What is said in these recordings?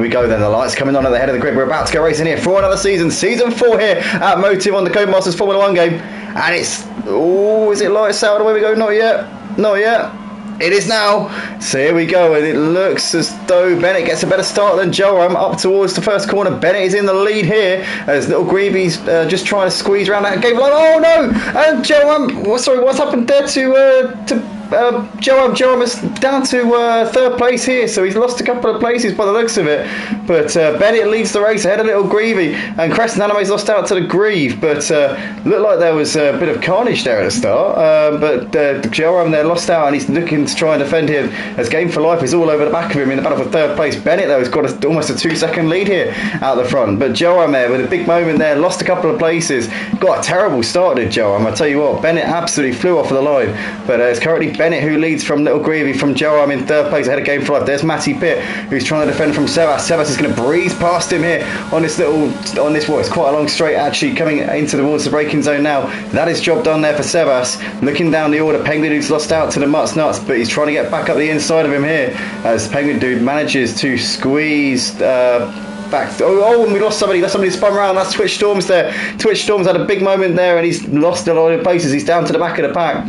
We go then, the lights coming on at the head of the grid. We're about to go racing here for another season 4 here at Motive on the Codemasters Formula 1 game. And it's, oh, is it lights out? Away we go, not yet, not yet. It is now. So here we go, and it looks as though Bennett gets a better start than Joram up towards the first corner. Bennett is in the lead here as Little Greavy's just trying to squeeze around that gate line. Oh no! And Joram, sorry, what's happened there to Joram? Joram is down to third place here, so he's lost a couple of places by the looks of it. But Bennett leads the race ahead of Little Greavy, and Crescent Anime's lost out to the Grieve. But looked like there was a bit of carnage there at the start. But Joram there lost out, and he's looking to try and defend here as Game for Life is all over the back of him in the battle for third place. Bennett though has got almost a 2-second lead here out the front. But Joram there with a big moment there, lost a couple of places, got a terrible start did Joram. I tell you what, Bennett absolutely flew off of the line. But it's currently Bennett who leads from Little Greavy, from Joram in third place ahead of Game for Life. There's Matty Pitt who's trying to defend from Sebas. Sebas is going to breeze past him here on this it's quite a long straight actually, coming into towards the braking zone now. That is job done there for Sebas. Looking down the order, Penguin Dude's lost out to the Mutts Nuts, but he's trying to get back up the inside of him here as Penguin Dude manages to squeeze back. And we lost somebody spun around. That's Twitch Storms there. Twitch Storms had a big moment there and he's lost a lot of places. He's down to the back of the pack.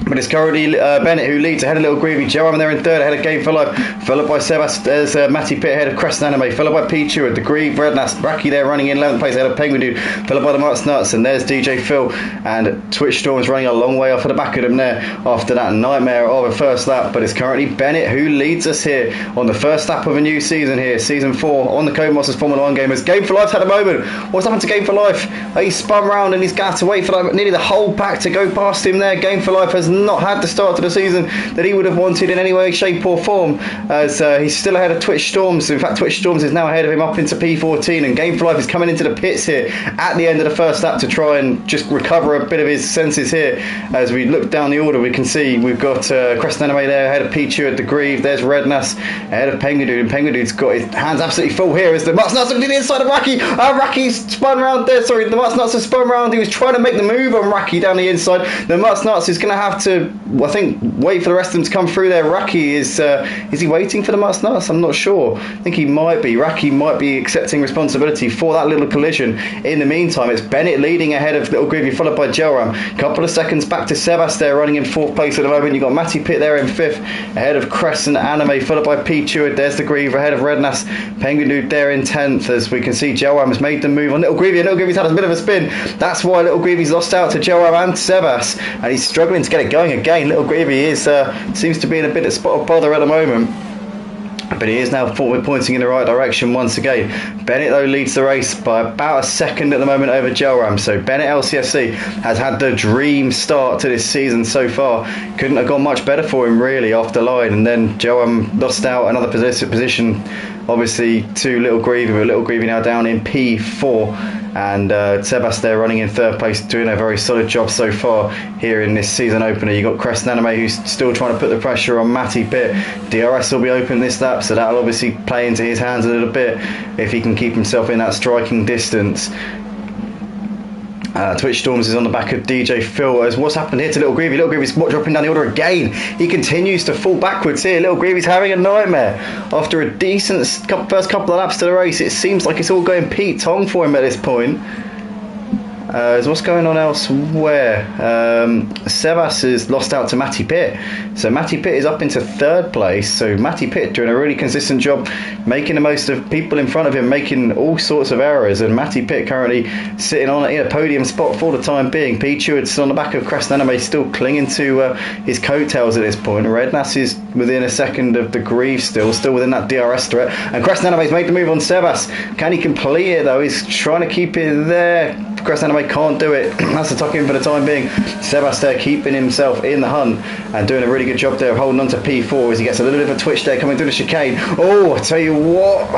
But it's currently Bennett who leads ahead of Little Greavy. Joram there in third ahead of Game for Life, followed by Sebas. There's Matty Pitt ahead of Crescent Anime, followed by Pichu, the Grieve, Rednas, Bracky there running in 11th place ahead of Penguin Dude, followed by the Mutts Nuts, and there's DJ Phil, and Twitch Storm's running a long way off of the back of them there after that nightmare of a first lap. But it's currently Bennett who leads us here on the first lap of a new season here, season 4 on the Codemasters Formula 1 game. As Game for Life's had a moment. What's happened to Game for Life? He spun round and he's got to wait for nearly the whole pack to go past him there. Game for Life has not had the start to the season that he would have wanted in any way, shape or form, as he's still ahead of Twitch Storms. In fact, Twitch Storms is now ahead of him up into P14, and Game for Life is coming into the pits here at the end of the first lap to try and just recover a bit of his senses here. As we look down the order, we can see we've got Crescent Anime there ahead of Pichu at the Grieve. There's Rednas ahead of Penguin Dude, and Penguin Dude's got his hands absolutely full here as the Mutts Nuts looking to the inside of Racky. Racky's spun round there, sorry, the Mutts Nuts has spun round. He was trying to make the move on Racky down the inside. The Mutts Nuts is going to have to, I think, wait for the rest of them to come through there. Racky is he waiting for the Mutts Nuts? I'm not sure. I think he might be. Racky might be accepting responsibility for that little collision. In the meantime, it's Bennett leading ahead of Little Greavy, followed by Joram. Couple of seconds back to Sebas there, running in 4th place at the moment. You've got Matty Pitt there in 5th, ahead of Crescent Anime, followed by Pichu. There's the Grieve ahead of Rednas. Penguin Dude there in 10th, as we can see Joram has made the move on Little Greavy, and Little Greavy's had a bit of a spin. That's why Little Greavy's lost out to Joram and Sebas, and he's struggling to get it going again. Little Greavy is seems to be in a bit of spot of bother at the moment, but he is now pointing in the right direction once again. Bennett though leads the race by about a second at the moment over Joram. So Bennett LCFC has had the dream start to this season so far. Couldn't have gone much better for him really off the line, and then Joram lost out another position obviously to Little Greavy, but Little Greavy now down in P4. And Sebas there running in 3rd place, doing a very solid job so far here in this season opener. You've got Crescent Anime who's still trying to put the pressure on Matty Pitt. DRS will be open this lap, so that'll obviously play into his hands a little bit if he can keep himself in that striking distance. Twitch Storms is on the back of DJ Phil. As what's happened here to Little Greavy? Little Greavy's dropping down the order again. He continues to fall backwards here. Little Greavy's having a nightmare. After a decent first couple of laps to the race, it seems like it's all going Pete Tong for him at this point. What's going on elsewhere? Sebas has lost out to Matty Pitt, so Matty Pitt is up into 3rd place. So Matty Pitt doing a really consistent job, making the most of people in front of him, making all sorts of errors, and Matty Pitt currently sitting on in a podium spot for the time being. Pichu on the back of Crescent Anime, still clinging to his coattails at this point. Rednas is within a second of the Grieve, still within that DRS threat, and Crescent Anime's made the move on Sebas. Can he complete it though? He's trying to keep it there. Crescent Anime can't do it. That's the tuck in for the time being. Sebas there keeping himself in the hunt and doing a really good job there of holding on to P4 as he gets a little bit of a twitch there coming through the chicane. Oh, I tell you what,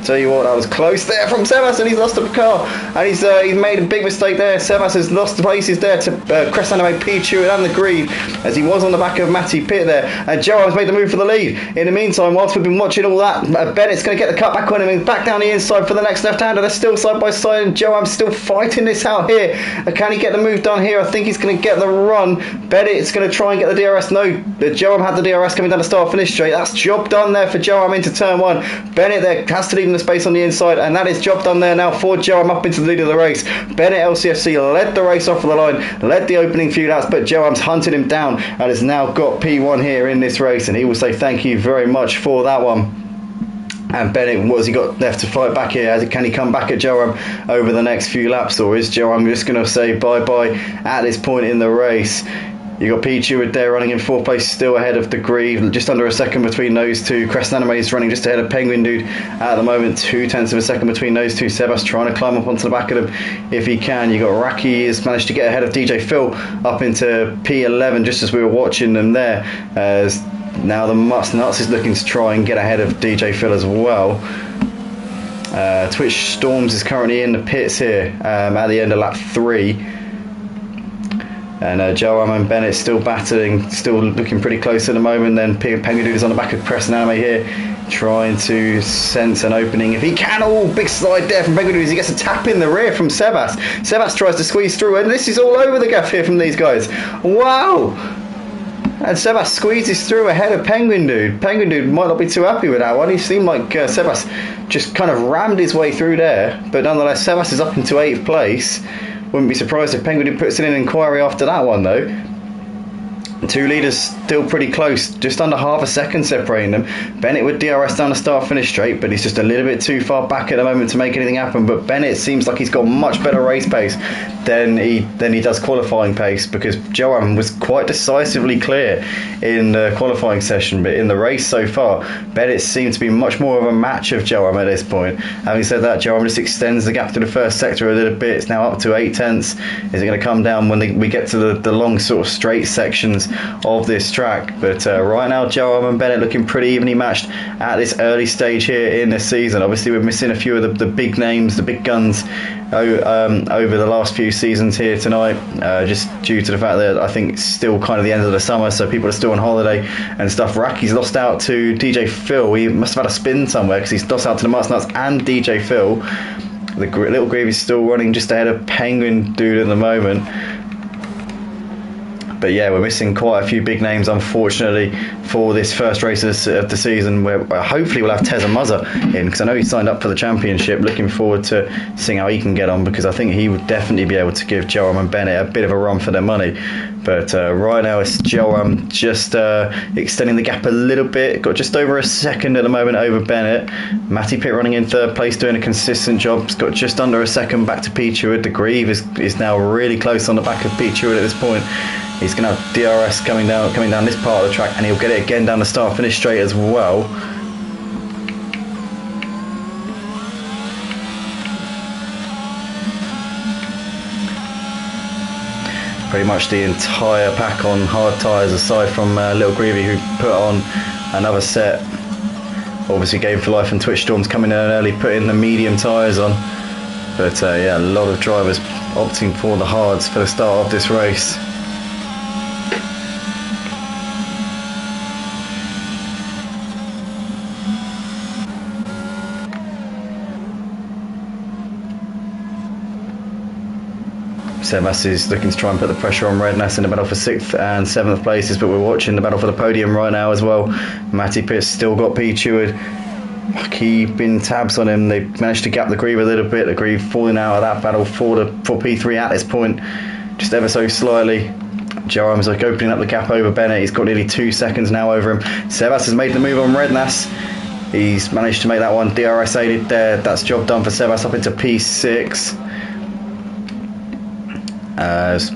Tell you what, that was close there from Sebas, and he's lost the car, and he's made a big mistake there. Sebas has lost the places there to Cressanime, Pichu and the Greed, as he was on the back of Matty Pitt there, and Joam's made the move for the lead. In the meantime, whilst we've been watching all that, Bennett's going to get the cut back on him and back down the inside for the next left-hander. They're still side by side, and Joam's still fighting this out here. Can he get the move done here? I think he's going to get the run. Bennett's going to try and get the DRS. No, Joam had the DRS coming down the start-finish straight. That's job done there for Joam into turn one. Bennett there has to leave him the space on the inside, and that is job done there now for Joam up into the lead of the race. Bennett LCFC led the race off of the line, led the opening few laps, but Joam's hunted him down and has now got P1 here in this race, and he will say thank you very much for that one. And Bennett, what has he got left to fight back here? Can he come back at Joam over the next few laps, or is Joam just going to say bye-bye at this point in the race? You got Pichu there running in fourth place, still ahead of the Grieve, just under a second between those two. Crescent Anime is running just ahead of Penguin Dude at the moment, 0.2 of a second between those two. Sebas trying to climb up onto the back of them if he can. You got Raki has managed to get ahead of DJ Phil up into P11 just as we were watching them there. As now the Must Nuts is looking to try and get ahead of DJ Phil as well. Twitch Storms is currently in the pits here at the end of lap 3. And Joam and Bennett still battling, still looking pretty close at the moment. Then Penguin Dude is on the back of Crescent Anime here, trying to sense an opening if he can. Oh, big slide there from Penguin Dude as he gets a tap in the rear from Sebas. Sebas tries to squeeze through, and this is all over the gaff here from these guys. Wow! And Sebas squeezes through ahead of Penguin Dude. Penguin Dude might not be too happy with that one. He seemed like Sebas just kind of rammed his way through there, but nonetheless, Sebas is up into 8th place. Wouldn't be surprised if Penguin puts in an inquiry after that one though. Two leaders still pretty close, just under half a second separating them. Bennett with DRS down the start finish straight, but he's just a little bit too far back at the moment to make anything happen. But Bennett seems like he's got much better race pace than he does qualifying pace, because Joam was quite decisively clear in the qualifying session, but in the race so far, Bennett seemed to be much more of a match of Joam at this point. Having said that, Joam just extends the gap to the first sector a little bit. It's now up to 0.8. Is it going to come down when we get to the long sort of straight sections of this track? But right now, Joam and Bennett looking pretty evenly matched at this early stage here in this season. Obviously, we're missing a few of the big names, the big guns over the last few seasons here tonight, just due to the fact that I think it's still kind of the end of the summer, so people are still on holiday and stuff. Raki's lost out to DJ Phil. He must have had a spin somewhere, because he's lost out to the Must Nuts and DJ Phil. The Little Grieve is still running just ahead of Penguin Dude at the moment. But yeah, we're missing quite a few big names, unfortunately, for this first race of the season, where hopefully we'll have Teza Muzza in, because I know he signed up for the championship. Looking forward to seeing how he can get on, because I think he would definitely be able to give Joam and Bennett a bit of a run for their money. But right now it's Joam just extending the gap a little bit. Got just over a second at the moment over Bennett. Matty Pitt running in third place, doing a consistent job. He's got just under a second back to Pichu. The Grieve is now really close on the back of Pichu at this point. He's going to have DRS coming down this part of the track, and he'll get it again down the start finish straight as well. Pretty much the entire pack on hard tyres, aside from Little Greavy, who put on another set. Obviously Game for Life and Twitch Storms coming in early, putting the medium tyres on. But yeah, a lot of drivers opting for the hards for the start of this race. Sebas is looking to try and put the pressure on Redness in the battle for 6th and 7th places, but we're watching the battle for the podium right now as well. Matty Pitt's still got Pichu keeping tabs on him. They managed to gap the Grieve a little bit. The Grieve falling out of that battle for P3 at this point, just ever so slightly. Joam's like opening up the gap over Bennett. He's got nearly 2 seconds now over him. Sebas has made the move on Redness. He's managed to make that one DRS aided there. That's job done for Sebas up into P6.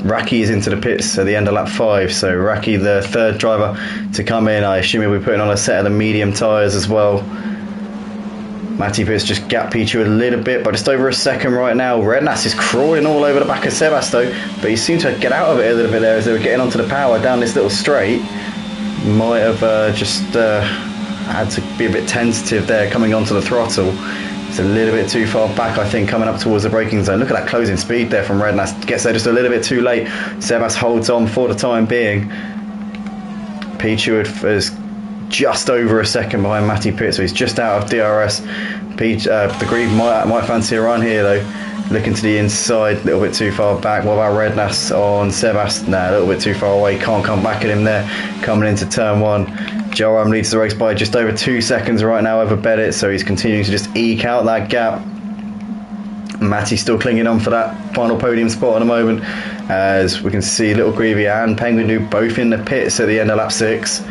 Raki is into the pits at the end of lap 5, so Raki, the third driver to come in. I assume he'll be putting on a set of the medium tyres as well. Matty Pitts just gapped Pichu a little bit, but just over a second right now. Redness is crawling all over the back of Sebas though, but he seemed to get out of it a little bit there as they were getting onto the power down this little straight. Might have just had to be a bit tentative there coming onto the throttle. It's a little bit too far back, I think, coming up towards the braking zone. Look at that closing speed there from Redknapp. Gets there just a little bit too late. Sebas holds on for the time being. P. Cheward is just over a second behind Matty Pitt, so he's just out of DRS. The Grieve might fancy a run here, though. Looking to the inside, a little bit too far back. What about Redknapp on Sebas? Nah, a little bit too far away. Can't come back at him there. Coming into turn 1. Joram leads the race by just over 2 seconds right now over Bennett, so he's continuing to just eke out that gap. Matty's still clinging on for that final podium spot at the moment, as we can see Little Greavy and Penguin do both in the pits at the end of lap 6.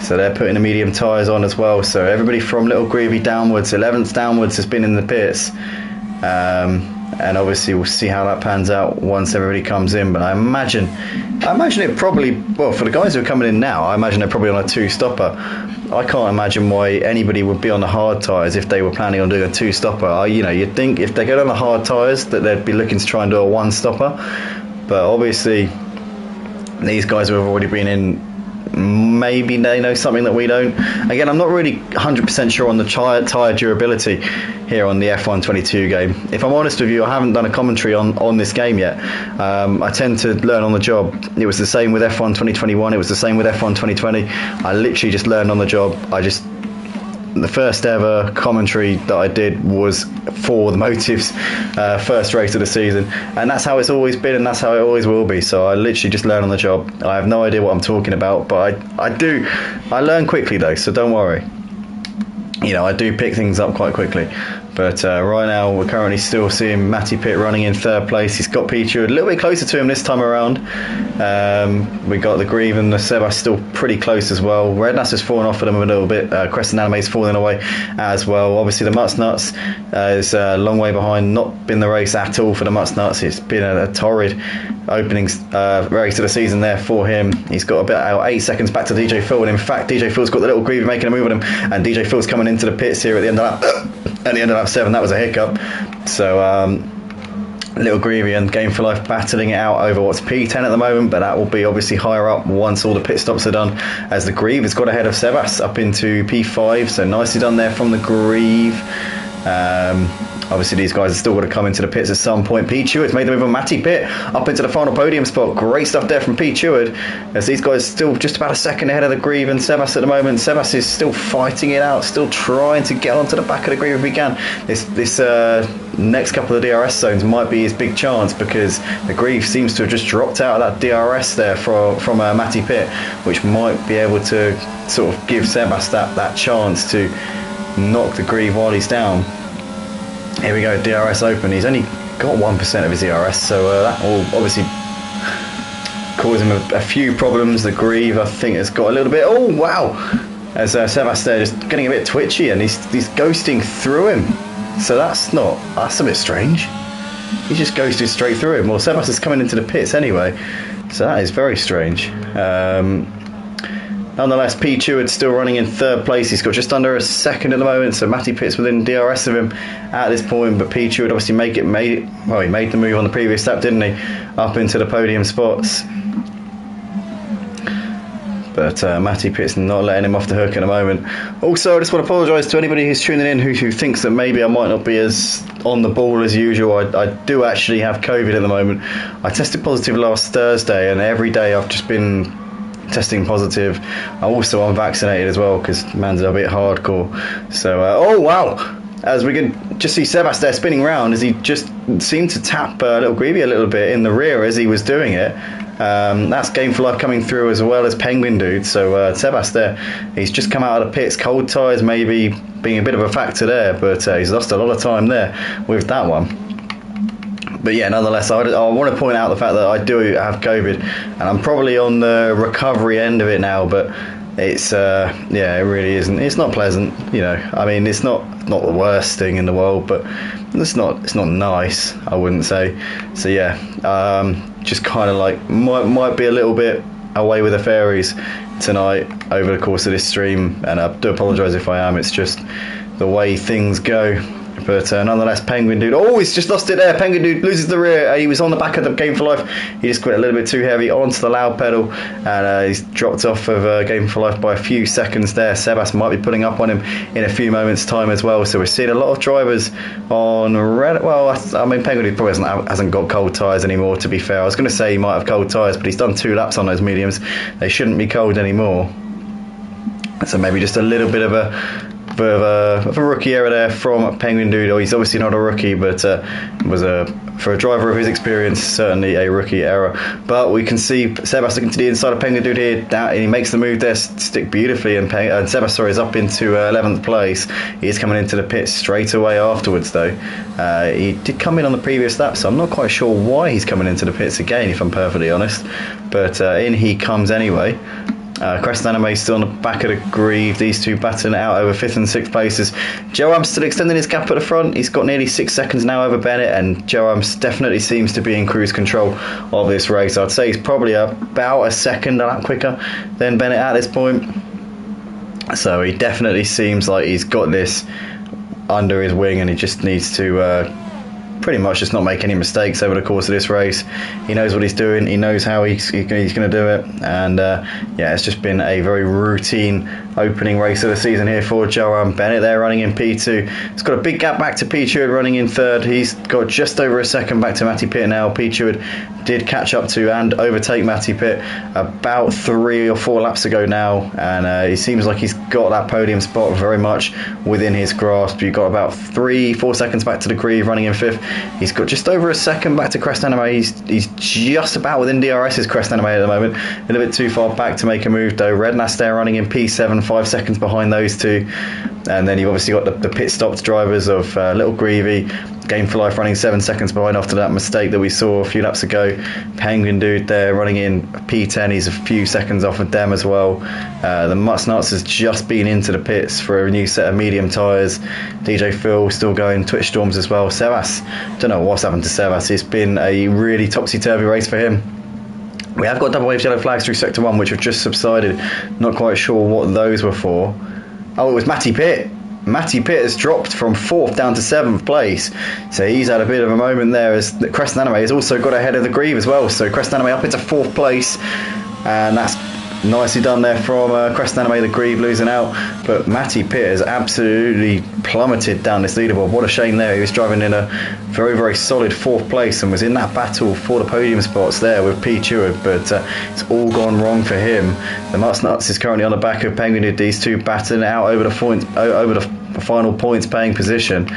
So they're putting the medium tyres on as well. So everybody from Little Greavy downwards, 11th downwards, has been in the pits. And obviously we'll see how that pans out once everybody comes in. But I imagine it probably, well, for the guys who are coming in now, I imagine they're probably on a 2-stopper. I can't imagine why anybody would be on the hard tyres if they were planning on doing a 2-stopper. You'd think if they get on the hard tyres that they'd be looking to try and do a 1-stopper. But obviously these guys who have already been in, maybe they know something that we don't. Again, I'm not really 100% sure on the tyre durability here on the F122 game. If I'm honest with you, I haven't done a commentary on this game yet. I tend to learn on the job. It was the same with F1 2021. It was the same with F1 2020. I literally just learned on the job. The first ever commentary that I did was for the Motives first race of the season, and that's how it's always been, and that's how it always will be. So I literally just learn on the job. I have no idea what I'm talking about, but I learn quickly though, so don't worry. I do pick things up quite quickly. But right now we're currently still seeing Matty Pitt running in 3rd place. He's got Pichu a little bit closer to him this time around. We got the Grieve and the Sebas still pretty close as well. Redknapp has fallen off of them a little bit. Crescent Anime's falling away as well. Obviously the Mutts Nuts is a long way behind. Not been the race at all for the Mutts Nuts. It's been a torrid opening race of the season there for him. He's got about 8 seconds back to DJ Phil, and in fact DJ Phil's got the Little Grieve making a move on him, and DJ Phil's coming into the pits here at the end of lap 7. That was a hiccup. So Little Greavy and Game for Life battling it out over what's P10 at the moment, but that will be obviously higher up once all the pit stops are done, as the Grieve has got ahead of Sebas up into P5. So nicely done there from the Grieve. Obviously these guys have still got to come into the pits at some point. P. Cheward's made the move on Matty Pitt up into the final podium spot. Great stuff there from P. Cheward, as these guys still just about a second ahead of the Grieve and Sebas at the moment. Sebas is still fighting it out, still trying to get onto the back of the Grieve if he can. This next couple of DRS zones might be his big chance, because the Grieve seems to have just dropped out of that DRS there from Matty Pitt, which might be able to sort of give Sebas that chance to knock the Grieve while he's down. Here we go, DRS open. He's only got 1% of his DRS, so that will obviously cause him a few problems. The Grieve, I think, has got a little bit. Oh wow! As Sebas there, just getting a bit twitchy, and he's ghosting through him. So that's a bit strange. He's just ghosted straight through him. Well, Sebas is coming into the pits anyway, so that is very strange. Nonetheless, P. Cheward's still running in 3rd place. He's got just under a second at the moment, so Matty Pitt's within DRS of him at this point. But P. Cheward obviously he made the move on the previous lap, didn't he? Up into the podium spots. But Matty Pitt's not letting him off the hook at the moment. Also, I just want to apologise to anybody who's tuning in who thinks that maybe I might not be as on the ball as usual. I do actually have COVID at the moment. I tested positive last Thursday, and every day I've just been testing positive. I'm also unvaccinated as well, because man's a bit hardcore. So oh wow, as we can just see Sebas there spinning round, as he just seemed to tap Little Greavy a little bit in the rear as he was doing it. That's Game for Life coming through, as well as Penguin Dude. So Sebas there, he's just come out of the pits. Cold tyres maybe being a bit of a factor there, but he's lost a lot of time there with that one. But yeah, nonetheless, I want to point out the fact that I do have COVID, and I'm probably on the recovery end of it now. But it's it really isn't. It's not pleasant, I mean, it's not the worst thing in the world, but it's not nice, I wouldn't say. So yeah, just kind of like might be a little bit away with the fairies tonight over the course of this stream, and I do apologise if I am. It's just the way things go But nonetheless, Penguin Dude, oh, he's just lost it there. Penguin Dude loses the rear. He was on the back of the Game for Life. He just went a little bit too heavy onto the loud pedal, and he's dropped off of Game for Life by a few seconds there. Sebas might be putting up on him in a few moments' time as well. So we're seeing a lot of drivers on red. Well, I mean, Penguin Dude probably hasn't got cold tyres anymore, to be fair. I was going to say he might have cold tyres, but he's done 2 laps on those mediums. They shouldn't be cold anymore. So maybe just a little bit of a rookie error there from Penguin Dude. Oh, he's obviously not a rookie, but was for a driver of his experience, certainly a rookie error. But we can see Sebas looking to the inside of Penguin Dude here, and he makes the move there, stick beautifully, and Sebas is up into 11th place. He's coming into the pits straight away afterwards, though. He did come in on the previous lap, so I'm not quite sure why he's coming into the pits again, if I'm perfectly honest. But in he comes anyway. Crest Anime still on the back of the Grieve. These two battling it out over 5th and 6th places. Joam still extending his gap at the front. He's got nearly 6 seconds now over Bennett, and Joam definitely seems to be in cruise control of this race. I'd say he's probably about a second a lap quicker than Bennett at this point. So he definitely seems like he's got this under his wing, and he just needs to pretty much just not make any mistakes over the course of this race. He knows what he's doing, he knows how he's going to do it, and yeah, it's just been a very routine opening race of the season here for Joam Bennett there, running in P2. He's got a big gap back to P. Cheward running in 3rd. He's got just over a second back to Matty Pitt now. P. Cheward did catch up to and overtake Matty Pitt about 3 or 4 laps ago now, and he seems like he's got that podium spot very much within his grasp. You've got about 3-4 seconds back to the Grieve running in 5th. He's got just over a second back to Crest Anime. He's just about within DRS's Crest Anime at the moment. A little bit too far back to make a move though. Rednas there running in P7, 5 seconds behind those two. And then you've obviously got the pit stopped drivers of Little Greavy, Game for Life running 7 seconds behind after that mistake that we saw a few laps ago. Penguin Dude there running in P10. He's a few seconds off of them as well. The Mutsnuts has just been into the pits for a new set of medium tyres. DJ Phil still going, Twitch Storms as well. Sebas, don't know what's happened to Sebas. It's been a really topsy-turvy race for him. We have got double wave yellow flags through Sector 1 which have just subsided. Not quite sure what those were for. Oh, it was Matty Pitt. Matty Pitt has dropped from 4th down to 7th place, so he's had a bit of a moment there, as Crest Anime has also got ahead of the Grieve as well. So Crest Anime up into 4th place, and that's nicely done there from Crest Anime, the Grieve losing out. But Matty Pitt has absolutely plummeted down this leaderboard. What a shame there. He was driving in a very, very solid 4th place and was in that battle for the podium spots there with P. Cheward, but it's all gone wrong for him. The Mutsnuts is currently on the back of Penguin Dude. These two battling it out over the final points paying position.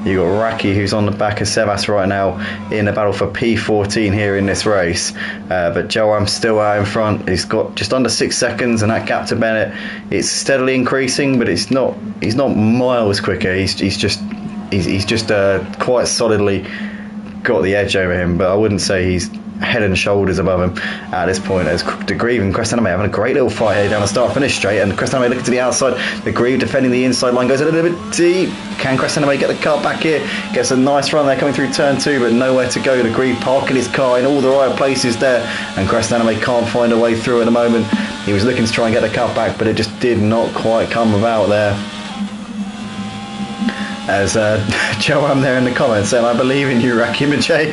You've got Raki, who's on the back of Sebas right now in the battle for P14 here in this race. But Joam's still out in front. He's got just under 6 seconds, and that gap to Bennett, it's steadily increasing, but he's not miles quicker. He's just quite solidly got the edge over him, but I wouldn't say he's head and shoulders above him at this point, as the Grieve and Crest Anime having a great little fight here down the start finish straight, and Crest Anime looking to the outside. The Grieve defending the inside line, goes a little bit deep. Can Crest Anime get the car back here? Gets a nice run there coming through turn 2, but nowhere to go. The Grieve parking his car in all the right places there, and Crest Anime can't find a way through at the moment. He was looking to try and get the car back, but it just did not quite come about there. As Joam there in the comments saying, I believe in you, Rakimajay.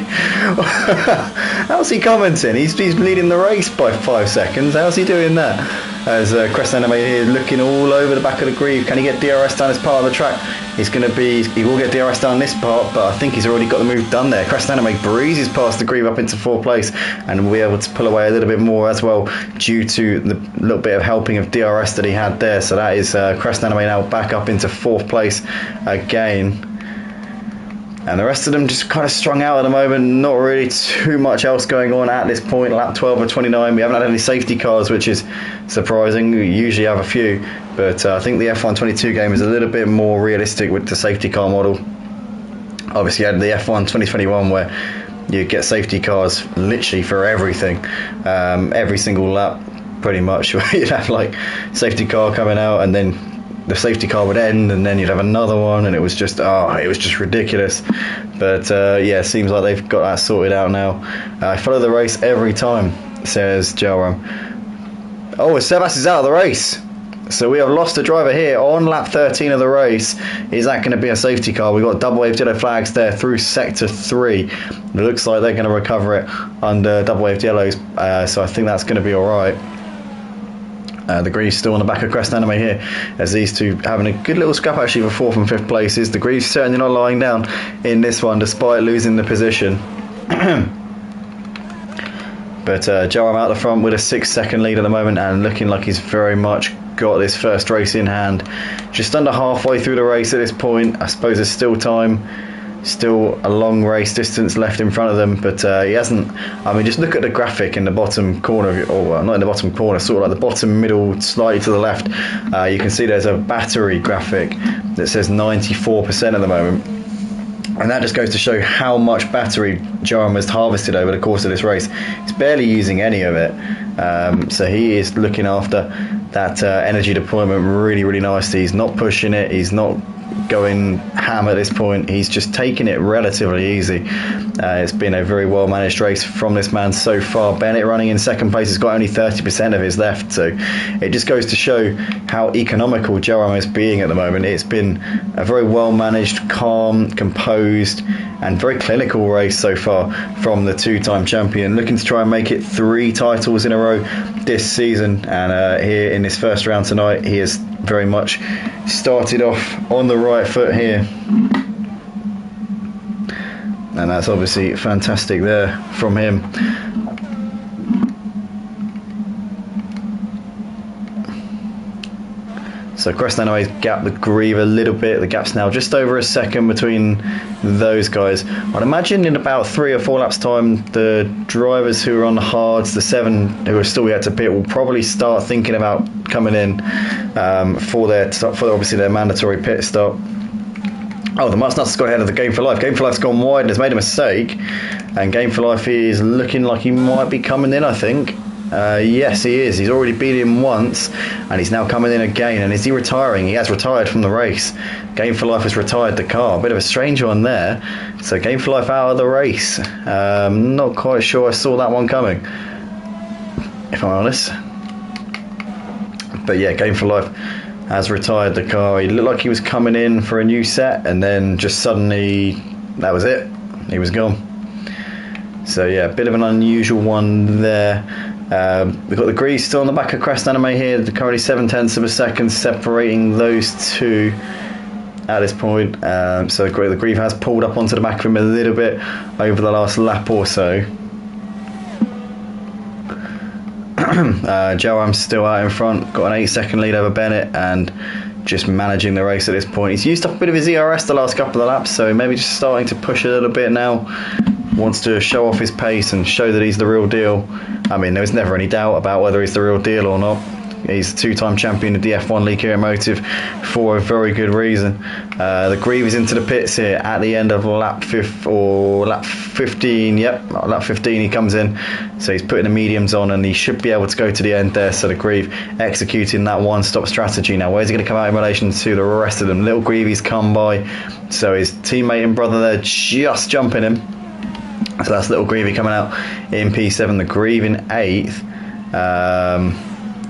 How's he commenting? He's leading the race by 5 seconds. How's he doing that? As Crest Anime here looking all over the back of the Grieve. Can he get DRS down as part of the track? He will get DRS down this part, but I think he's already got the move done there. Crest Anime breezes past the Grieve up into 4th place, and will be able to pull away a little bit more as well due to the little bit of helping of DRS that he had there. So that is Crest Anime now back up into 4th place again. And the rest of them just kind of strung out at the moment. Not really too much else going on at this point. Lap 12 of 29. We haven't had any safety cars, which is surprising. We usually have a few. But I think the F1 22 game is a little bit more realistic with the safety car model. Obviously, you had the F1 2021 where you get safety cars literally for everything. Every single lap, pretty much. You'd have like safety car coming out, and then the safety car would end, and then you'd have another one, and it was just ridiculous. But yeah, it seems like they've got that sorted out now. I follow the race every time, says Joram. Oh, Sebas is out of the race. So we have lost a driver here on lap 13 of the race. Is that going to be a safety car? We've got double wave yellow flags there through sector 3. It looks like they're going to recover it under double wave yellows, so I think that's going to be alright. The Greaves still on the back of Crest Anime here, as these two having a good little scrap actually for 4th and 5th places. The Greaves certainly not lying down in this one despite losing the position. But Joe out the front with a 6-second lead at the moment, and looking like he's very much got this first race in hand. Just under halfway through the race at this point. I suppose there's still time, still a long race distance left in front of them, but he hasn't. I mean, just look at the graphic in the bottom corner, or not in the bottom corner, sort of like the bottom middle, slightly to the left. You can see there's a battery graphic that says 94% at the moment. And that just goes to show how much battery Joram has harvested over the course of this race. He's barely using any of it. So he is looking after that energy deployment really, really nicely. He's not pushing it. He's not going ham at this point. He's just taking it relatively easy. It's been a very well managed race from this man so far. Bennett running in second place has got only 30% of his left, so it just goes to show how economical Joram is being at the moment. It's been a very well managed, calm, composed and very clinical race so far from the two-time champion, looking to try and make it 3 titles in a row this season. And here in this first round tonight, he has very much started off on the right foot here, and that's obviously fantastic there from him. So Crest Anime's gapped the Grieve a little bit. The gap's now just over a second between those guys. I'd imagine in about 3 or 4 laps time, the drivers who are on the hards, the 7 who are still yet to pit, will probably start thinking about coming in for obviously their mandatory pit stop. Oh, the Mustnut's got ahead of the Game for Life. Game for Life's gone wide and has made a mistake, and Game for Life is looking like he might be coming in, I think. Yes, he is. He's already beat him once, and he's now coming in again. And is he retiring? He has retired from the race. Game for Life has retired the car. A bit of a strange one there. So Game for Life out of the race. Not quite sure I saw that one coming, if I'm honest. But yeah, Game for Life has retired the car. He looked like he was coming in for a new set, and then just suddenly, that was it. He was gone. So yeah, a bit of an unusual one there. We've got the Grease still on the back of Crest Anime here. Currently 7/10 of a second separating those two at this point. So the Grieve has pulled up onto the back of him a little bit over the last lap or so. Joram's still out in front, got an 8-second lead over Bennett, and just managing the race at this point. He's used up a bit of his ERS the last couple of laps, so maybe just starting to push a little bit now. Wants to show off his pace and show that he's the real deal. I mean, there was never any doubt about whether he's the real deal or not. He's a 2-time champion of the F1 League here at Motive for a very good reason. The Grieve is into the pits here at the end of lap 15. Yep, lap 15 he comes in. So he's putting the mediums on, and he should be able to go to the end there. So the Grieve executing that one-stop strategy. Now, where's he going to come out in relation to the rest of them? Little Grievey's come by. So his teammate and brother there just jumping him. So that's Little Grievey coming out in P7. The Grieve in 8th.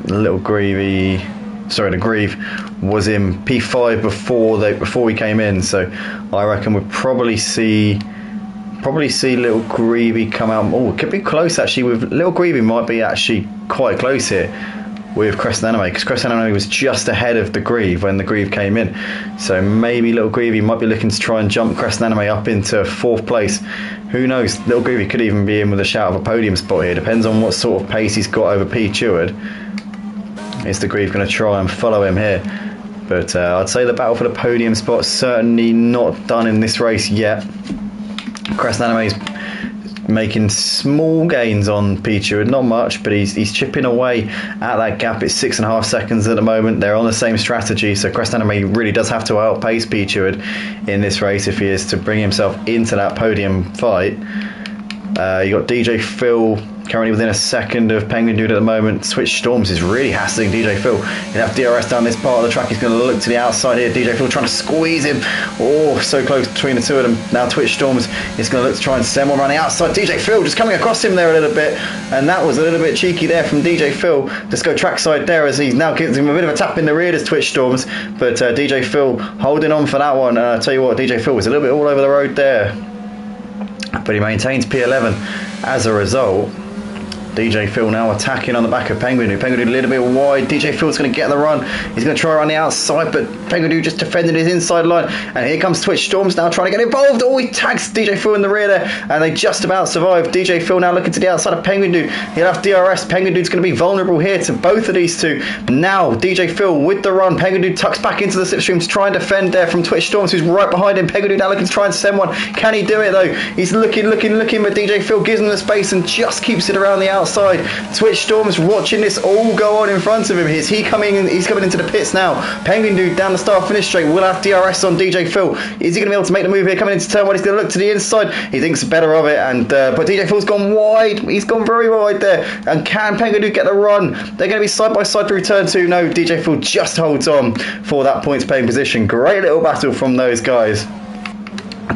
The Grieve was in P5 before we came in, so I reckon we'll probably see Little Grievey come out. Oh, it could be close actually. With Little Grievey might be actually quite close here with Crescent Anime, because Crescent Anime was just ahead of the Grieve when the Grieve came in, so maybe Little Grievey might be looking to try and jump Crescent Anime up into 4th place. Who knows? Little Grievey could even be in with a shout of a podium spot here. Depends on what sort of pace he's got over P. Cheward. Is the Grieve going to try and follow him here? But I'd say the battle for the podium spot certainly not done in this race yet. Crescent Anime is making small gains on P. Cheward, not much, but he's chipping away at that gap. It's 6.5 seconds at the moment. They're on the same strategy, so Crescent Anime really does have to outpace P. Cheward in this race if he is to bring himself into that podium fight. You got DJ Phil currently within a second of Penguin Dude at the moment. Switch Storms is really hassling DJ Phil. He'll have DRS down this part of the track. He's going to look to the outside here. DJ Phil trying to squeeze him. Oh, so close between the two of them. Now Twitch Storms is going to look to try and send one around the outside. DJ Phil just coming across him there a little bit, and that was a little bit cheeky there from DJ Phil. Just go trackside there as he now gives him a bit of a tap in the rear as Twitch Storms, but DJ Phil holding on for that one. And I'll tell you what, DJ Phil was a little bit all over the road there, but he maintains P11 as a result. DJ Phil now attacking on the back of Penguin Dude. Penguin Dude a little bit wide. DJ Phil's going to get the run. He's going to try around the outside, but Penguin Dude just defending his inside line. And here comes Twitch Storms now trying to get involved. Oh, he tags DJ Phil in the rear there, and they just about survive. DJ Phil now looking to the outside of Penguin Dude. He'll have DRS. Penguin Dude's going to be vulnerable here to both of these two. Now DJ Phil with the run. Penguin Dude tucks back into the slipstream to try and defend there from Twitch Storms, who's right behind him. Penguin Dude now looking to try and send one. Can he do it though? He's looking, but DJ Phil gives him the space and just keeps it around the outside. Twitch Storms watching this all go on in front of him. He's coming into the pits now. Penguin Dude down the start finish straight will have DRS on DJ Phil. Is he going to be able to make the move here coming into turn one? He's going to look to the inside. He thinks better of it, and but DJ Phil's gone wide. He's gone very wide there. And can Penguin Dude get the run? They're going to be side by side through turn two. No, DJ Phil just holds on for that points paying position. Great little battle from those guys.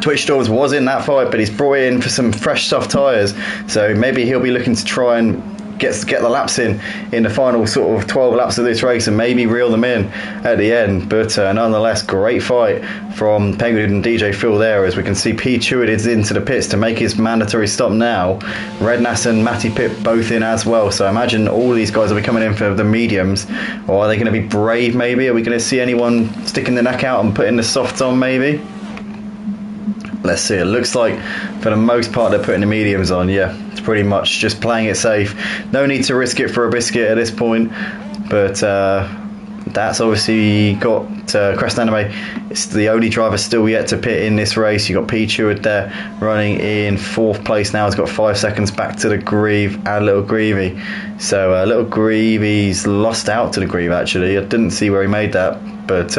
Twitch Storms was in that fight, but he's brought in for some fresh soft tyres, so maybe he'll be looking to try and get the laps in the final sort of 12 laps of this race and maybe reel them in at the end. But nonetheless, great fight from Penguin and DJ Phil there, as we can see P. Cheward is into the pits to make his mandatory stop now. Rednass and Matty Pitt both in as well, so I imagine all these guys will be coming in for the mediums. Or are they going to be brave maybe? Are we going to see anyone sticking the neck out and putting the softs on maybe? Let's see. It looks like for the most part they're putting the mediums on. Yeah, it's pretty much just playing it safe. No need to risk it for a biscuit at this point. But that's obviously got Crest Anime. It's the only driver still yet to pit in this race. You've got P. Cheward there running in 4th place now. He's got 5 seconds back to the Grieve and Little Greavy. So Little Greavy's lost out to the Grieve actually. I didn't see where he made that, but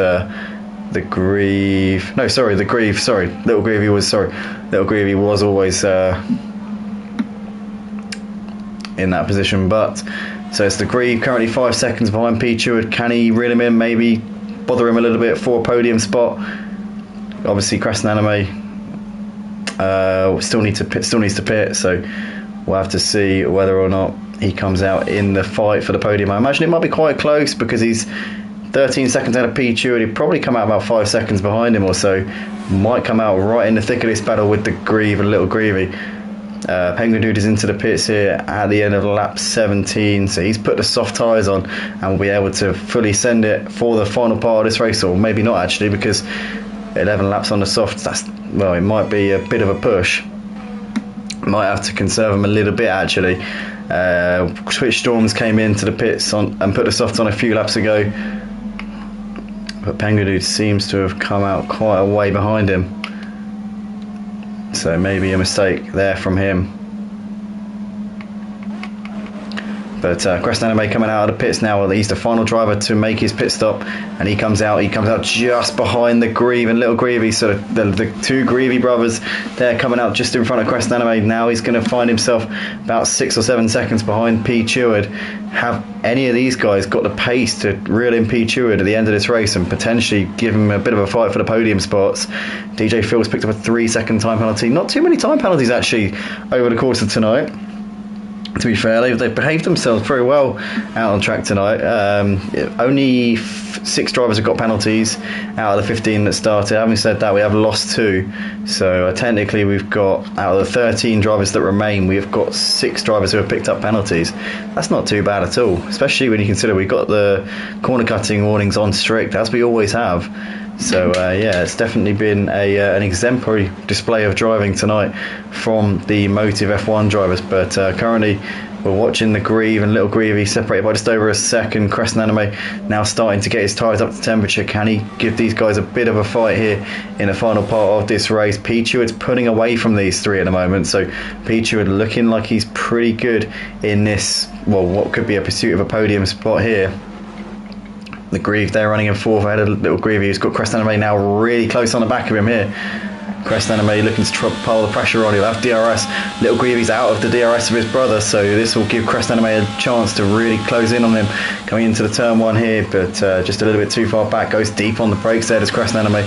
the Grieve, no, sorry, the Grieve, sorry, Little Greavy was always in that position, but so it's the Grieve currently 5 seconds behind P. Cheward. Can he reel him in, maybe bother him a little bit for a podium spot? Obviously Crescent Anime still needs to pit, so we'll have to see whether or not he comes out in the fight for the podium. I imagine it might be quite close because he's 13 seconds out of P. Cheward. He'd probably come out about 5 seconds behind him or so. Might come out right in the thick of this battle with the Grieve and Little Greavy. Penguin Dude is into the pits here at the end of lap 17, so he's put the soft tyres on and will be able to fully send it for the final part of this race, or maybe not actually, because 11 laps on the softs, well, it might be a bit of a push. Might have to conserve them a little bit actually. Twitch Storms came into the pits and put the softs on a few laps ago, but Penguin Dude seems to have come out quite a way behind him, so maybe a mistake there from him. But Crest Anime coming out of the pits now. He's the final driver to make his pit stop, and he comes out just behind the Grieve and Little Greavy. So the two Greavy brothers, they're coming out just in front of Crest Anime. Now he's going to find himself about 6 or 7 seconds behind P. Cheward. Have any of these guys got the pace to reel in P. Cheward at the end of this race and potentially give him a bit of a fight for the podium spots? DJ Phil's picked up a 3-second time penalty. Not too many time penalties actually over the course of tonight. To be fair, they've behaved themselves very well out on track tonight. Only 6 drivers have got penalties out of the 15 that started. Having said that, we have lost 2. So technically we've got, out of the 13 drivers that remain, we've got 6 drivers who have picked up penalties. That's not too bad at all, especially when you consider we've got the corner cutting warnings on strict, as we always have. So yeah, it's definitely been an exemplary display of driving tonight from the Motive F1 drivers. But currently we're watching the Grieve and Little Greavy separated by just over a second. Crescent Anime now starting to get his tyres up to temperature. Can he give these guys a bit of a fight here in the final part of this race? P. Cheward's pulling away from these 3 at the moment, so P. Cheward looking like he's pretty good in this, well, what could be a pursuit of a podium spot here. The Grieve there running in 4th ahead of Little Greavy, who's got Crest Anime now really close on the back of him here. Crest Anime looking to pile the pressure on. He'll have DRS. Little Greavy's out of the DRS of his brother, so this will give Crest Anime a chance to really close in on him coming into the turn 1 here, but just a little bit too far back. Goes deep on the brakes there, does Crest Anime.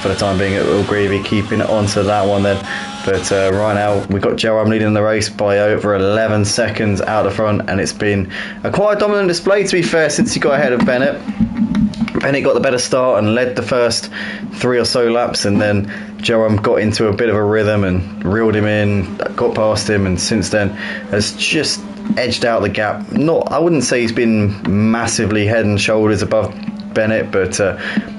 For the time being, Little Greavy keeping it onto that one then. But right now, we've got Joram leading the race by over 11 seconds out the front, and it's been quite a dominant display, to be fair, since he got ahead of Bennett. Bennett got the better start and led the first 3 or so laps, and then Joram got into a bit of a rhythm and reeled him in, got past him, and since then has just edged out the gap. I wouldn't say he's been massively head and shoulders above Bennett, but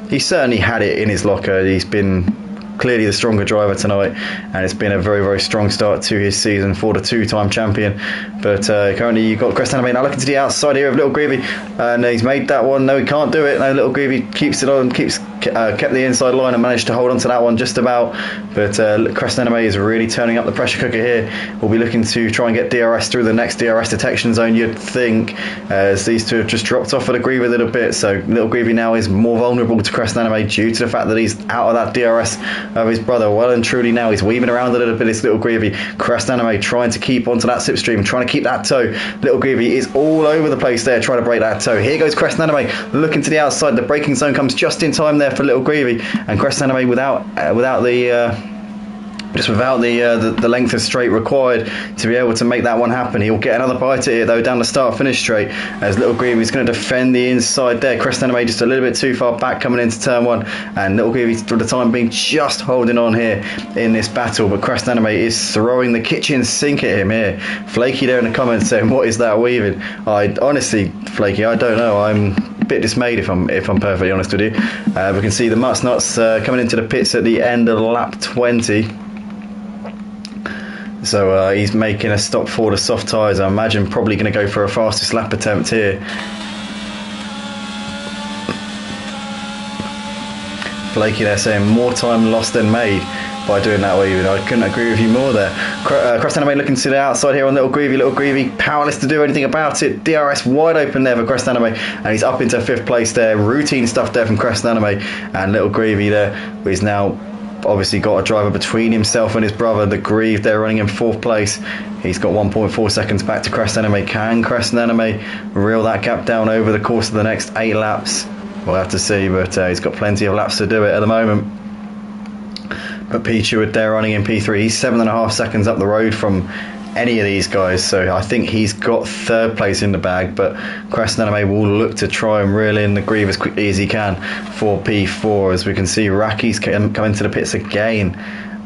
he certainly had it in his locker. He's been clearly the stronger driver tonight, and it's been a very, very strong start to his season for the 2-time champion. But currently you've got Crest Anime now looking to the outside here of Little Greavy, and he's made that one. No, he can't do it. No, Little Greavy keeps it on, kept the inside line and managed to hold on to that one just about. But Crest Anime is really turning up the pressure cooker here. We'll be looking to try and get DRS through the next DRS detection zone, you'd think, as these two have just dropped off at the Greavy a little bit. So Little Greavy now is more vulnerable to Crest Anime due to the fact that he's out of that DRS of his brother. Well and truly now he's weaving around a little bit, this Little Greavy. Crest Anime trying to keep onto that slipstream, trying to keep that toe. Little Greavy is all over the place there trying to break that toe. Here goes Crest Anime looking to the outside. The braking zone comes just in time there for Little Greavy, and Crest Anime without the length of straight required to be able to make that one happen. He'll get another bite at it though down the start finish straight, as Little Greavy is going to defend the inside there. Crest Anime just a little bit too far back coming into turn 1, and Little Greavy for the time being just holding on here in this battle, but Crest Anime is throwing the kitchen sink at him here. Flaky there in the comments saying, what is that weaving? I honestly, Flaky, I don't know. I'm a bit dismayed if I'm perfectly honest with you. We can see the Mutts Nuts coming into the pits at the end of lap 20. So he's making a stop for the soft tyres. I imagine probably going to go for a fastest lap attempt here. Flaky there saying more time lost than made by doing that way. I couldn't agree with you more there. Crest Anime looking to the outside here on Little Greavy. Little Greavy powerless to do anything about it. DRS wide open there for Crest Anime, and he's up into 5th place there. Routine stuff there from Crest Anime, and Little Greavy there is now obviously got a driver between himself and his brother, the Grieve. They're running in 4th place. He's got 1.4 seconds back to Crest Anime. Can Crest Anime reel that gap down over the course of the next 8 laps? We'll have to see, but he's got plenty of laps to do it at the moment. But Pichu there running in P3. He's 7.5 seconds up the road from any of these guys, so I think he's got 3rd place in the bag, but Crest Anime will look to try and reel in the Grieve as quickly as he can for P4. As we can see, Raki's coming to the pits again,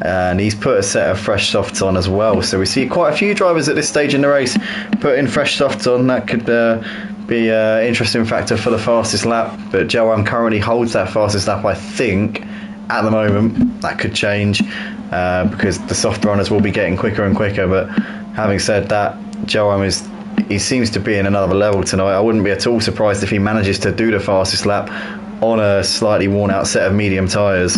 and he's put a set of fresh softs on as well, so we see quite a few drivers at this stage in the race putting fresh softs on. That could be an interesting factor for the fastest lap, but Joam currently holds that fastest lap, I think, at the moment. That could change because the soft runners will be getting quicker and quicker, but having said that, Joam he seems to be in another level tonight. I wouldn't be at all surprised if he manages to do the fastest lap on a slightly worn out set of medium tyres.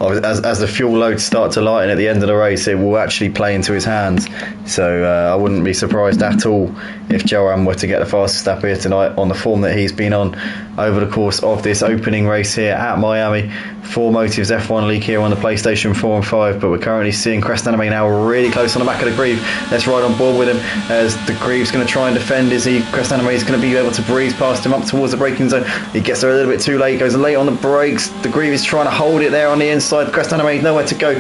As the fuel loads start to lighten at the end of the race, it will actually play into his hands, so I wouldn't be surprised at all if Joram were to get the fastest lap here tonight on the form that he's been on over the course of this opening race here at Miami. 4Motives F1 League here on the PlayStation 4 and 5, but we're currently seeing Crest Anime now really close on the back of the Grieve. Let's ride on board with him as the Grieve's going to try and defend. Crest Anime is going to be able to breeze past him up towards the braking zone. He gets there a little bit too late, goes late on the brakes. The Grieve is trying to hold it there on the inside. Crest Anime nowhere to go.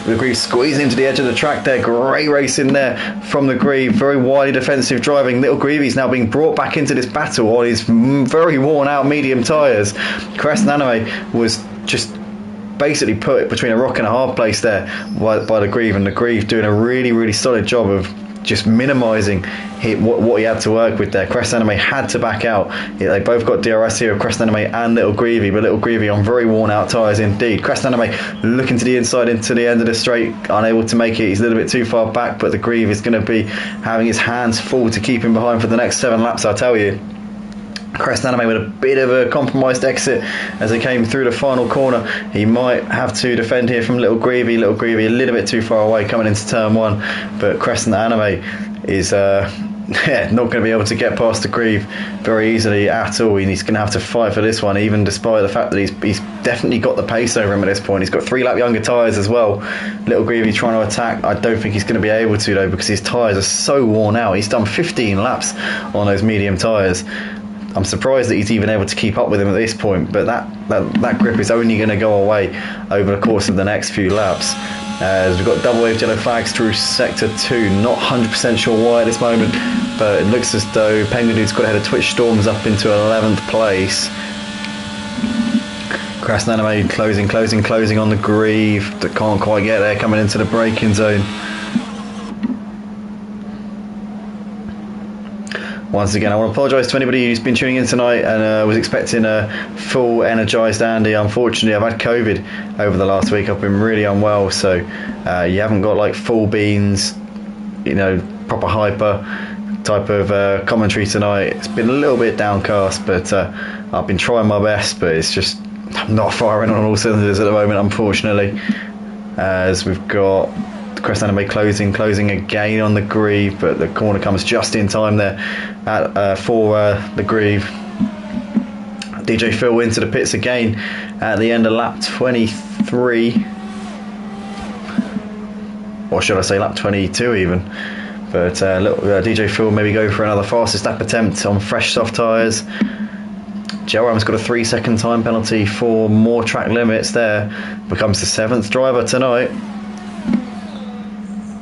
The Grieve squeezing into the edge of the track there. Great racing there from the Grieve. Very widely defensive driving. Little Greavy's now being brought back into this battle on his very worn out medium tyres. Crest Anime was just basically put between a rock and a hard place there by the Grieve, and the Grieve doing a really, really solid job of just minimising what he had to work with there. Crest Anime had to back out. They both got DRS here of Crest Anime and Little Greavy, but Little Greavy on very worn out tyres indeed. Crest Anime looking to the inside into the end of the straight, unable to make it. He's a little bit too far back, but the Grieve is going to be having his hands full to keep him behind for the next 7 laps, I'll tell you. Crest Anime with a bit of a compromised exit as they came through the final corner. He might have to defend here from Little Greavy. Little Greavy a little bit too far away coming into turn 1, but Crest Anime is yeah, not going to be able to get past the Grieve very easily at all. He's going to have to fight for this one, even despite the fact that he's definitely got the pace over him at this point. He's got 3 lap younger tyres as well. Little Grieve trying to attack. I don't think he's going to be able to, though, because his tyres are so worn out. He's done 15 laps on those medium tyres. I'm surprised that he's even able to keep up with him at this point, but that grip is only going to go away over the course of the next few laps. As we've got double wave yellow flags through sector 2, not 100% sure why at this moment, but it looks as though Penguin Dude's got ahead of Twitch Storms up into 11th place. Crash Anime closing on the Grieve, that can't quite get there, coming into the braking zone. Once again, I want to apologise to anybody who's been tuning in tonight and was expecting a full energised Andy. Unfortunately, I've had COVID over the last week. I've been really unwell, so you haven't got like full beans, proper hyper type of commentary tonight. It's been a little bit downcast, but I've been trying my best, but it's just not firing on all cylinders at the moment, unfortunately. As we've got Crest Anime closing again on the Grieve, but the corner comes just in time there for the Grieve. DJ Phil into the pits again at the end of lap 23, or should I say lap 22 even. But DJ Phil maybe go for another fastest lap attempt on fresh soft tyres. Joram's got a 3-second time penalty for more track limits there. Becomes the 7th driver tonight.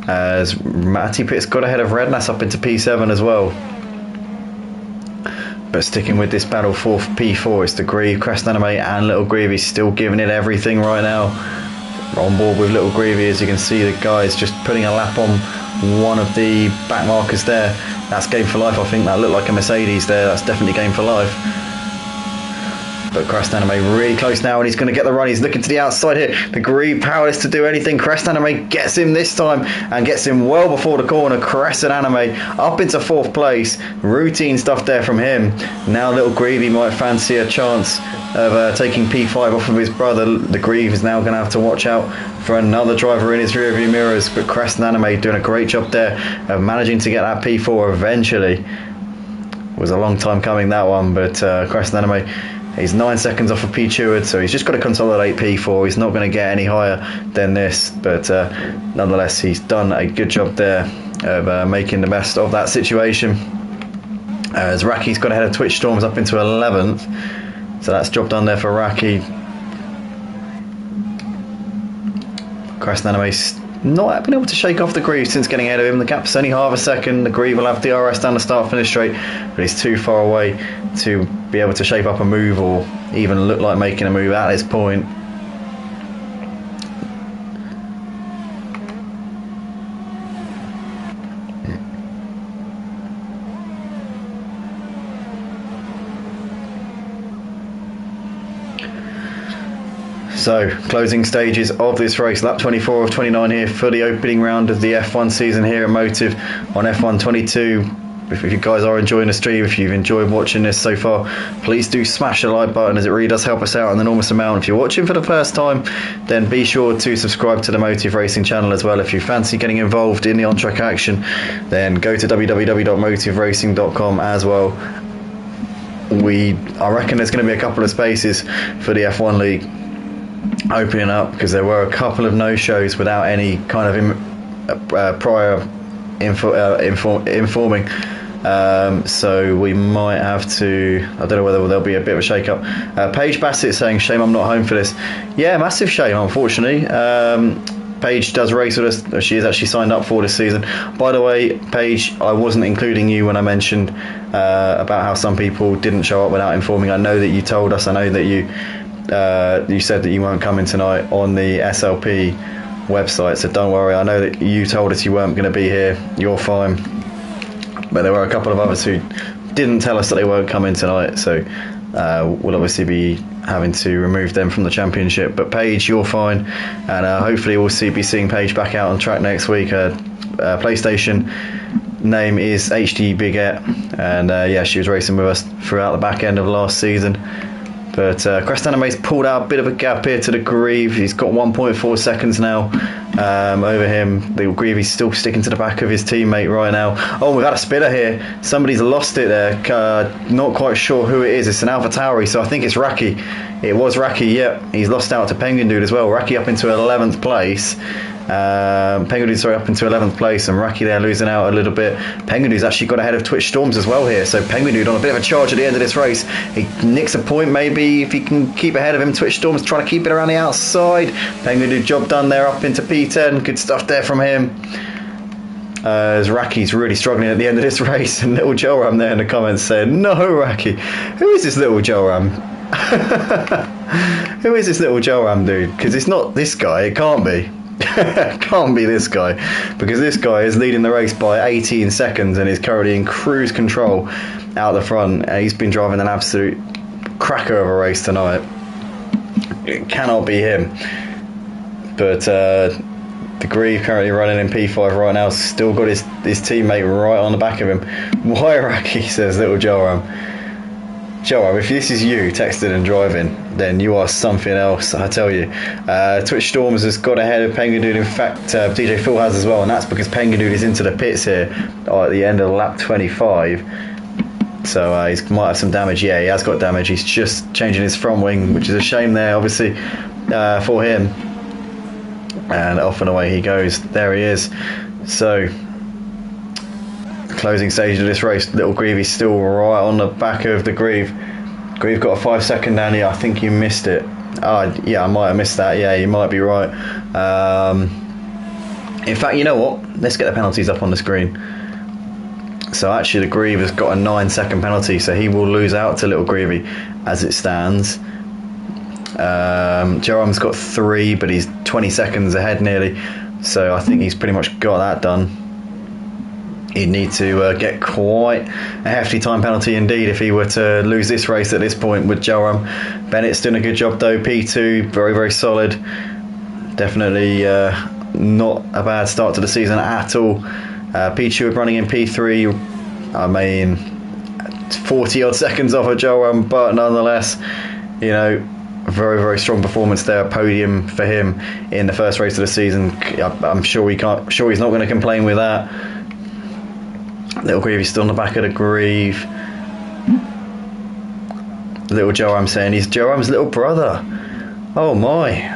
As Matty Pitt's got ahead of Rednass up into P7 as well. But sticking with this battle for P4, it's the Grieve, Crest Anime and Little Grievy still giving it everything right now. On board with Little Grievy, as you can see, the guys just putting a lap on one of the back markers there. That's Game for Life. I think that looked like a Mercedes there. That's definitely Game for Life. But Crest Anime really close now, and he's going to get the run. He's looking to the outside here. The Grieve powerless to do anything. Crest Anime gets him this time and gets him well before the corner. Crescent Anime up into 4th place. Routine stuff there from him. Now Little Grievy might fancy a chance of taking P5 off of his brother. The Grieve is now going to have to watch out for another driver in his rearview mirrors. But Crescent Anime doing a great job there of managing to get that P4 eventually. It was a long time coming, that one, but Crescent Anime, he's 9 seconds off of P Cheward, so he's just got to consolidate P4. He's not going to get any higher than this, but nonetheless, he's done a good job there of making the best of that situation. As Raki's got ahead of Twitch Storms up into 11th, so that's job done there for Raki. Crescent Anime's not been able to shake off the Grieve since getting ahead of him. The gap's only half a second. The Grieve will have DRS down the start finish straight, but he's too far away to be able to shape up a move or even look like making a move at this point. So, closing stages of this race, lap 24 of 29 here for the opening round of the F1 season here at Motive on F1 22. If you guys are enjoying the stream, if you've enjoyed watching this so far, please do smash the like button, as it really does help us out an enormous amount. If you're watching for the first time, then be sure to subscribe to the Motive Racing channel as well. If you fancy getting involved in the on-track action, then go to www.motiveracing.com as well. I reckon there's going to be a couple of spaces for the F1 League opening up, because there were a couple of no-shows without any kind of prior informing. So we might have to, I don't know whether there'll be a bit of a shake-up. Paige Bassett saying, shame I'm not home for this. Yeah, massive shame, unfortunately. Paige does race with us. She is actually signed up for this season. By the way, Paige, I wasn't including you when I mentioned about how some people didn't show up without informing. I know that you told us. I know that you said that you weren't coming tonight on the SLP website, so don't worry. I know that you told us you weren't going to be here. You're fine. But there were a couple of others who didn't tell us that they weren't coming tonight, so we'll obviously be having to remove them from the championship. But Paige, you're fine, and hopefully we'll be seeing Paige back out on track next week. PlayStation name is HD Bigette, and yeah, she was racing with us throughout the back end of last season. But Crestanime's pulled out a bit of a gap here to the Grieve. He's got 1.4 seconds now over him. The Grievy's still sticking to the back of his teammate right now. Oh, we've had a spinner here. Somebody's lost it there. Not quite sure who it is. It's an Alpha Tauri, so I think it's Raki. It was Raki, yep. He's lost out to Penguin Dude as well. Raki up into 11th place. Penguin Dude's up into 11th place, and Raki there losing out a little bit. Penguin Dude's actually got ahead of Twitch Storms as well here, so Penguin Dude on a bit of a charge at the end of this race. He nicks a point maybe if he can keep ahead of him. Twitch Storms trying to keep it around the outside. Penguin Dude, job done there up into P10. Good stuff there from him. As Raki's really struggling at the end of this race, and little Joram there in the comments saying, "No, Raki, who is this little Joram?" Who is this little Joram dude? Because it's not this guy. It can't be. Can't be this guy, because this guy is leading the race by 18 seconds and is currently in cruise control out the front. He's been driving an absolute cracker of a race tonight. It cannot be him. But the Grieve currently running in P5 right now, still got his teammate right on the back of him. Why, Raki, says little Joram. Joram, if this is you texting and driving, then you are something else, I tell you. Twitch Storms has got ahead of Penguin Dude. In fact, DJ Phil has as well, and that's because Penguin Dude is into the pits here at the end of lap 25. So he might have some damage. Yeah, he has got damage. He's just changing his front wing, which is a shame there, obviously, for him. And off and away he goes. There he is. So, closing stage of this race, little Grievy's still right on the back of the Grieve. Grieve got a 5-second down here. I think you missed it. Yeah, I might have missed that. Yeah, you might be right. In fact, you know what? Let's get the penalties up on the screen. So actually the Grieve has got a 9-second penalty, so he will lose out to little Grievy as it stands. Jerome's got 3, but he's 20 seconds ahead nearly, so I think he's pretty much got that done. He'd need to get quite a hefty time penalty indeed if he were to lose this race at this point with Jerome. Bennett's doing a good job though, P2, very, very solid. Definitely not a bad start to the season at all. P2 running in P3, I mean, 40 odd seconds off of Jerome, but nonetheless, you know, very, very strong performance there. Podium for him in the first race of the season. I'm sure he's not going to complain with that. Little Grievy's still on the back of the Grieve. Little Joram saying he's Joram's little brother. Oh my!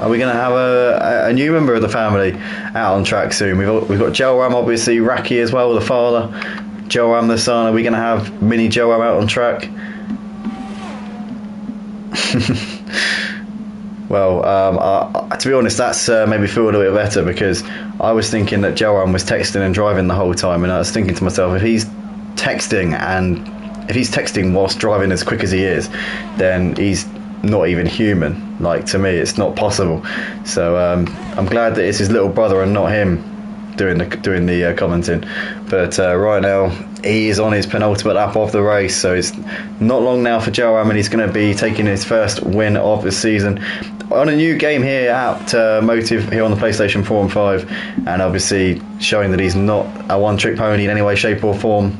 Are we going to have a new member of the family out on track soon? We've got Joram, obviously, Raki as well, the father. Joram the son. Are we going to have mini Joram out on track? Well, to be honest, that's made me feel a little bit better, because I was thinking that Joram was texting and driving the whole time, and I was thinking to myself, if he's texting whilst driving as quick as he is, then he's not even human. Like, to me, it's not possible. So I'm glad that it's his little brother and not him doing the commenting. But right now he is on his penultimate lap of the race, so it's not long now for Joram, and he's going to be taking his first win of the season on a new game here at Motive here on the PlayStation 4 and 5, and obviously showing that he's not a one-trick pony in any way, shape or form.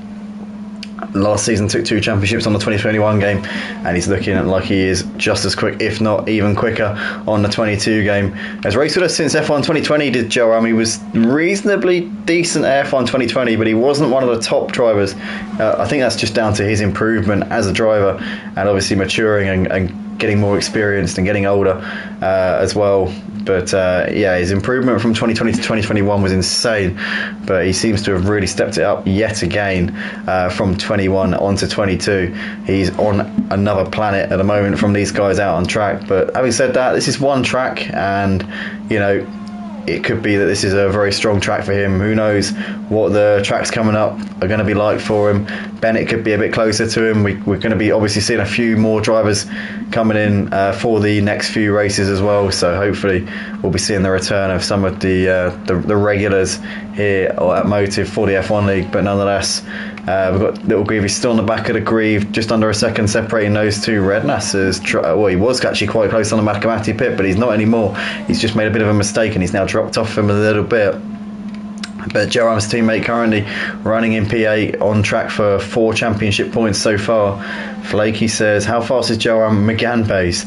Last season took 2 championships on the 2021 game, and he's looking like he is just as quick, if not even quicker, on the 22 game. Has raced with us since F1 2020, did Joram. He was reasonably decent at F1 2020, but he wasn't one of the top drivers. I think that's just down to his improvement as a driver, and obviously maturing and getting more experienced and getting older as well. But yeah, his improvement from 2020 to 2021 was insane, but he seems to have really stepped it up yet again from 21 on to 22. He's on another planet at the moment from these guys out on track. But having said that, this is one track, and you know, it could be that this is a very strong track for him. Who knows what the tracks coming up are going to be like for him. Bennett could be a bit closer to him. We're going to be obviously seeing a few more drivers coming in for the next few races as well. So hopefully we'll be seeing the return of some of the regulars here at Motive for the F1 League. But nonetheless, we've got Little Grievy still on the back of the Grieve, just under a second separating those two. Rednass well, he was actually quite close on the Macamati pit, but he's not anymore. He's just made a bit of a mistake, and he's now dropped off him a little bit. But Joram's teammate currently running in P8, on track for 4 championship points so far. Flaky says, how fast is Joram McGann pace?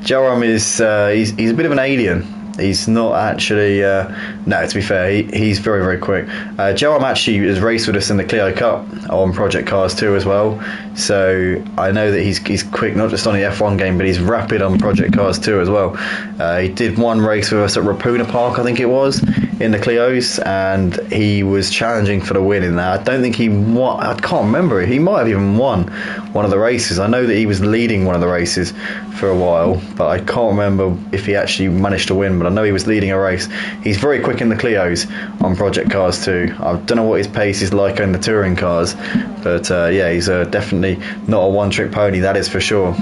Joram is he's a bit of an alien. He's not actually, no, to be fair, he's very, very quick. Joram actually has raced with us in the Clio Cup on Project Cars 2 as well. So I know that he's quick, not just on the F1 game, but he's rapid on Project Cars 2 as well. He did one race with us at Rapuna Park, I think it was, in the Clios, and he was challenging for the win in that. I don't think he won, I can't remember, he might have even won one of the races. I know that he was leading one of the races for a while, but I can't remember if he actually managed to win, but I know he was leading a race. He's very quick in the Clios on Project Cars 2. I don't know what his pace is like in the touring cars, but yeah, he's definitely not a one-trick pony, that is for sure.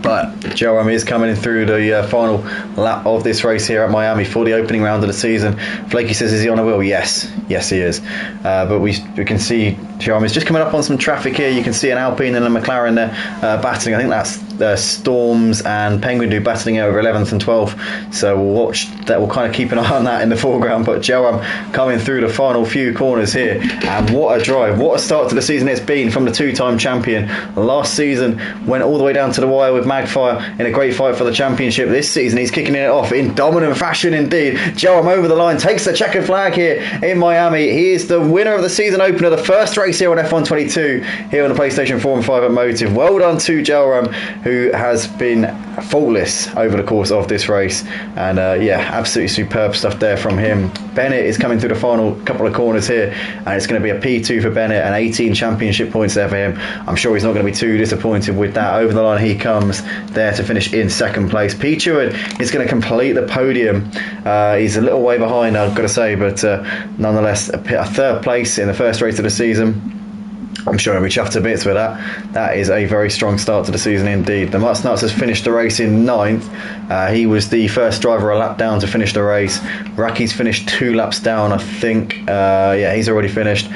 But Joram is coming through the final lap of this race here at Miami for the opening round of the season. Flaky says, is he on a wheel? Yes he is. But we can see Joram is just coming up on some traffic here. You can see an Alpine and a McLaren there battling. I think that's Storms and Penguin do battling over 11th and 12th. So we'll watch that. We'll kind of keep an eye on that in the foreground. But Joram coming through the final few corners here. And what a drive. What a start to the season it's been from the 2-time champion. Last season went all the way down to the wire with Magfire in a great fight for the championship. This season he's kicking it off in dominant fashion indeed. Joram over the line, takes the checkered flag here in Miami. He is the winner of the season opener, the first race here on F1 22 here on the PlayStation 4 and 5 at Motive. Well done to Joram, who has been faultless over the course of this race, and yeah, absolutely superb stuff there from him. Bennett is coming through the final couple of corners here, and it's going to be a P2 for Bennett and 18 championship points there for him. I'm sure he's not going to be too disappointed with that. Over the line he comes there to finish in second place. P. Cheward is going to complete the podium. He's a little way behind, I've got to say, but nonetheless a third place in the first race of the season. I'm sure he'll be chuffed to bits with that. That is a very strong start to the season indeed. The Mutts Nuts has finished the race in 9th. He was the first driver a lap down to finish the race. Racky's finished 2 laps down, I think. Yeah, he's already finished.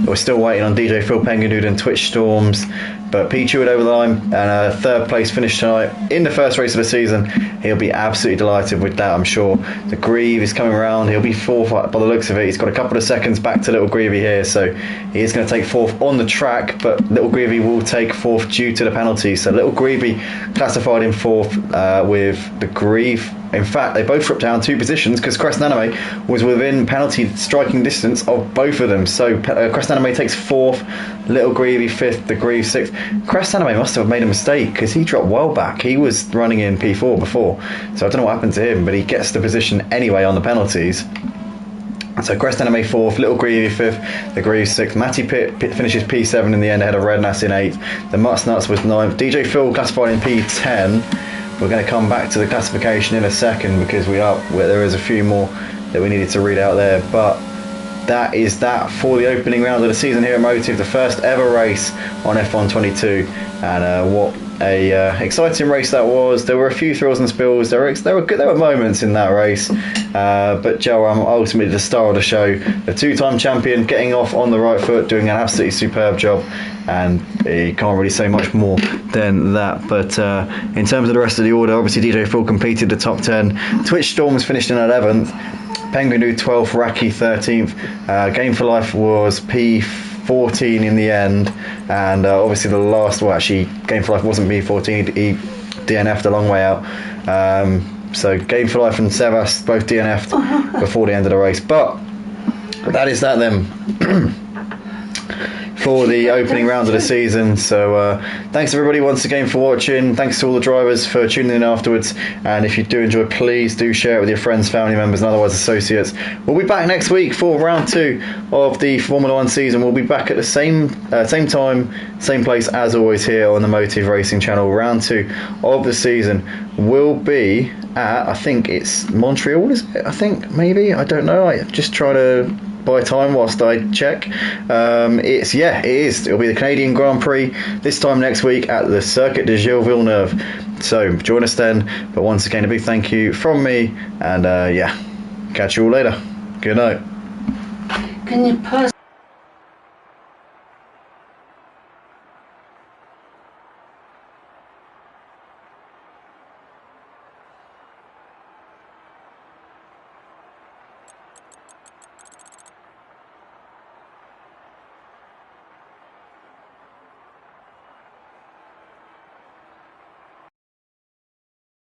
We're still waiting on DJ Phil Pengadude and Twitch Storms. But Pete Cheward over the line and a third place finish tonight in the first race of the season. He'll be absolutely delighted with that, I'm sure. The Grieve is coming around. He'll be 4th by the looks of it. He's got a couple of seconds back to Little Grievy here, so he is going to take 4th on the track, but Little Grievy will take 4th due to the penalty. So Little Grievy classified in 4th with the Grieve. In fact, they both dropped down 2 positions because Crest Anime was within penalty striking distance of both of them. So Crest Anime takes 4th, Little Grievy 5th, the Grieve 6th. Crest Anime must have made a mistake because he dropped well back. He was running in P4 before, so I don't know what happened to him, but he gets the position anyway on the penalties. So Crest Anime 4th, Little Grievy 5th, the Grieve 6th. Matty Pitt finishes P7 in the end ahead of Red Nass in 8th. The Mutts Nuts was 9th. DJ Phil classified in P10. We're going to come back to the classification in a second because there is a few more that we needed to read out there. But that is that for the opening round of the season here at Motive, the first ever race on F1 22. And what a exciting race that was. There were a few thrills and spills. There were moments in that race. But Joram, ultimately the star of the show, the 2-time champion, getting off on the right foot, doing an absolutely superb job. And you can't really say much more than that. But in terms of the rest of the order, obviously DJ Phil completed the top 10. Twitch Storms finished in 11th. Penguin 12th, Raki 13th. Game for Life was P14 in the end. And obviously the last, Game for Life wasn't P14. He DNF'd a long way out. So Game for Life and Sevas both DNF'd before the end of the race. But that is that then. For the opening round of the season. So thanks everybody once again for watching. Thanks to all the drivers for tuning in afterwards, and if you do enjoy, please do share it with your friends, family members and otherwise associates. We'll be back next week for round 2 of the Formula 1 season. We'll be back at the same time, same place as always here on the Motive Racing channel. Round 2 of the season will be at, I think it's Montreal, is it? I think, maybe, I don't know, I just try to buy time whilst I check. It is. It'll be the Canadian Grand Prix this time next week at the Circuit de Gilles Villeneuve. So join us then. But once again, a big thank you from me, and catch you all later. Good night. Can you pause?